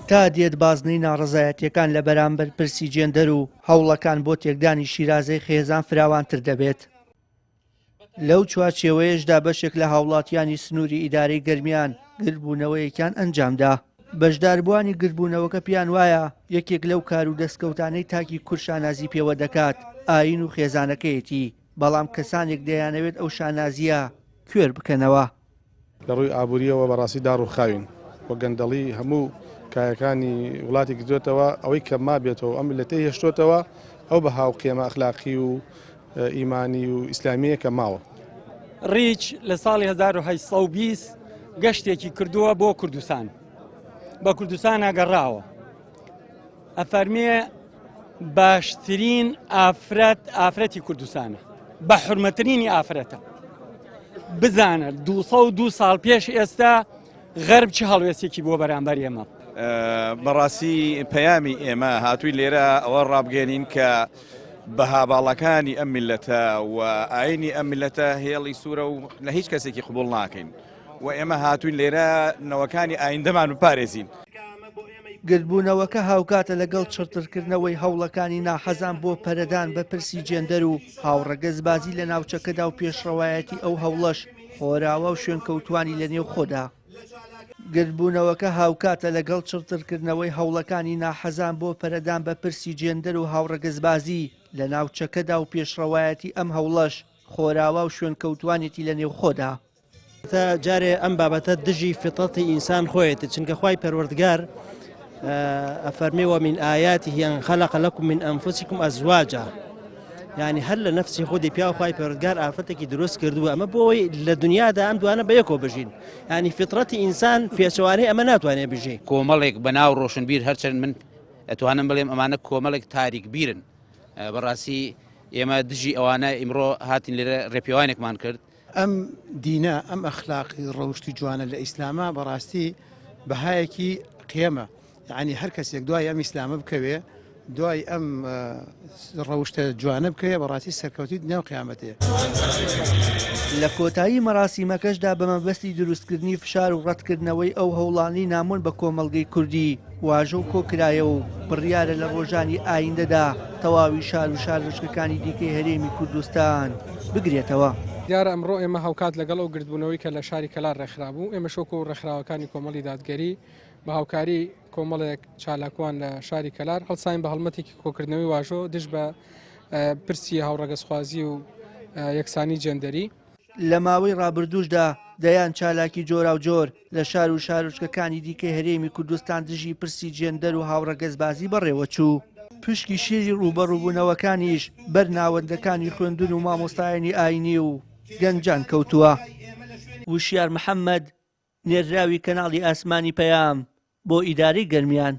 تا دێت بازنەی ناڕەزایەتیەکان لە بەرامبەر پرسی جێندەر و هەوڵەکان بۆ تێکدانی شیرازەی خێزان فراوانتر دەبێت. لەو چوارچێوەیەشدا بەشێک لە هاوڵاتیانی سنووری ئیدارەی گەرمیان گربوونەوەیەکیان ئەنجامدا. بەشداربووانی گربوونەوەکە پیان وایە یەکێک لەو کار و دەستکەوتانەی تاکی کورد شانازی پێوە دەکات ئاین و خێزانەکەیەتی، بەڵام کەسانێک دەیانەوێت ئەو شانازیە کوێر بکەنەوە. لە ڕووی ئابووریەوە بەڕاستی داڕوخاوین وە گەندەڵی هەموو کایەکانی وڵاتی کردوێتەوە ئەوەی کە ما بێتەوە ئەم ملەتەی هێشتۆتەوە ئەو بە هاوقێمە ئەخلاقی و ئیمانی و ئیسلامیە کە ماوە. ڕیچ لە ساڵی 1820 گەشتێکی کردووە بۆ کوردستان، بە کوردستان ئەگەڕاوە، ئەفەرمێ باشترین ئافرەتی کوردستانە، بە حورمەترینی ئافرەتە. بزانە 202 ساڵ پێش ئێستا غەرب چه هەڵوێستێکی بۆ بەرامبەر ئێمە. بەڕاستی پەیامی ئێمە هاتووی لێرە ئەوە ڕابگەێنین کە بەهاباڵەکانی ئەم میلەتە و ئاینی ئەم میلەتە هێڵی سوورە و لە هیچ کەسێکی قبوڵ ناکەین و ئێمە هاتووین لێرە نەوەکانی ئایندەمان بپارێزین. گربوونەوەکە هاوکاتە لەگەڵ چڕترکردنەوەی هەوڵەکانی ناحەزان بۆ پەرەدان بە پرسی جێندەر و هاوڕەگەزبازی لە ناوچەکەدا و پێشڕەوایەتی ئەو هەوڵەش خۆراوە و شوێنکەوتوانی لە نێو خۆدا. گربوونەوەکە هاوکاتە لەگەڵ چڕترکردنەوەی هەوڵەکانی ناحەزان بۆ پەرەدان بە پرسی جێندەر و هاوڕەگەزبازی لە ناوچەکەدا و پێشڕەوایەتی ئەم هەوڵەش خۆراوە و شوێنکەوتوانێتی لە نێو خۆدا. تا جارێ ئەم بابەتە دژی فطرەتی ئینسان خۆیەتی، چونکە خوای پەروەردگار ئەفەرمێ ومن ئایاته أن خلق لكم من أنفسكم أزواجا، یعنی هەر لە نەفسی خۆی پیا خوای پەروەردگار ئافرەتێکی دروست کردووە، ئەمە بۆی لە دنیادا ئەم دوانە بە یەکەوە بژین، یعنی فطرەتی ئینسان پێچەوانەی ئەمە ناتوانێت بژێ. کۆمەڵێک بەناو ڕۆشنبیر هەرچەند من ئەتوانم بڵێم ئەمانە کۆمەڵێک تاریک بیرن. بەڕاستی ئێمە دژی ئەوانە ئیمڕۆ هاتین لێرە ڕێپێوانێکمان کرد. ئەم دینە ئەم ئەخلاقی ڕەوشتی جوانە لە ئیسلامە بەڕاستی بەهایەکی قیەمە، یعنی هەر کەسێک دوای ئەم ئیسلامە بکەوێ، دوای ئەم ڕەوشتە جوانە بکەوێ، بەڕاستی سەرکەوتی نێو قیامەتەیە. لە کۆتایی مەراسیمەکەشدا بە مەبەستی دروستکردنی فشار و ڕەتکردنەوەی ئەو هەوڵانی نامۆن بە کۆمەڵگەی کوردی واژە و کۆکرایە و بڕیارە لە ڕۆژانی ئایندەدا تەواوی شار و شارۆچکەکانی دیکەی هەرێمی کوردستان بگرێتەوە. دیارە ئەمڕۆ ئێمە هاوکات لەگەڵ ئەو گردبوونەوەی کە لە شاری کەلار ڕێکخرابوو، ئێمە شۆکۆ و ڕێکخراوەکانی کۆمەڵی دادگەری بە هاوکاری کۆمەڵێک چالاکوان لە شاری کەلار هەڵساین بە هەڵمەتێکی کۆکردنەوەی واژۆ دژ بە پرسی هاوڕەگەزخوازی و یەکسانی جێندەری. لە ماوەی ڕابردووشدا دەیان چالاکی جۆرا و جۆر لە شار و شارۆچکەکانی دیکەی هەرێمی کوردستان دژی پرسی جێندەر و هاوڕەگەزبازی بەڕێوەچوو. پشکی شێری ڕوبەڕووبوونەوەکانیش بەر ناوەندەکانی خوێندون و مامۆستایانی ئاینی و گەنجان کەوتووە. وشیار محەممەد، نێراوی کەناڵی ئاسمانی پەیام بۆ ئیدارەی گەرمیان.